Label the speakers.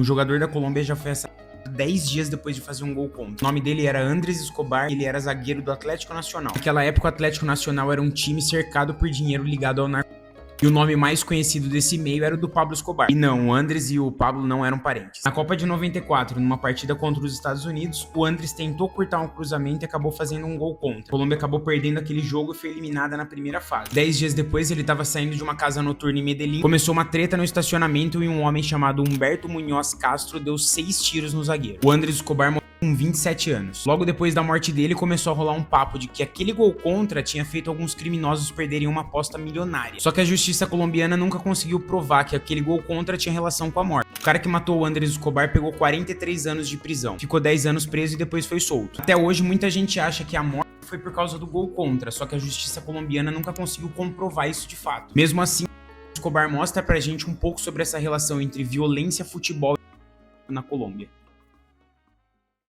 Speaker 1: O jogador da Colômbia já foi assassinado 10 dias depois de fazer um gol contra. O nome dele era Andrés Escobar e ele era zagueiro do Atlético Nacional. Naquela época, o Atlético Nacional era um time cercado por dinheiro ligado ao narcotráfico. E o nome mais conhecido desse meio era o do Pablo Escobar. E não, o Andrés e o Pablo não eram parentes. Na Copa de 94, numa partida contra os Estados Unidos, o Andrés tentou cortar um cruzamento e acabou fazendo um gol contra. A Colômbia acabou perdendo aquele jogo e foi eliminada na primeira fase. 10 dias depois, ele estava saindo de uma casa noturna em Medellín, começou uma treta no estacionamento e um homem chamado Humberto Munhoz Castro deu 6 tiros no zagueiro. O Andrés Escobar morreu com 27 anos. Logo depois da morte dele, começou a rolar um papo de que aquele gol contra tinha feito alguns criminosos perderem uma aposta milionária. Só que a justiça colombiana nunca conseguiu provar que aquele gol contra tinha relação com a morte. O cara que matou o Andrés Escobar pegou 43 anos de prisão, ficou 10 anos preso e depois foi solto. Até hoje, muita gente acha que a morte foi por causa do gol contra, só que a justiça colombiana nunca conseguiu comprovar isso de fato. Mesmo assim, Escobar mostra pra gente um pouco sobre essa relação entre violência, futebol e na Colômbia.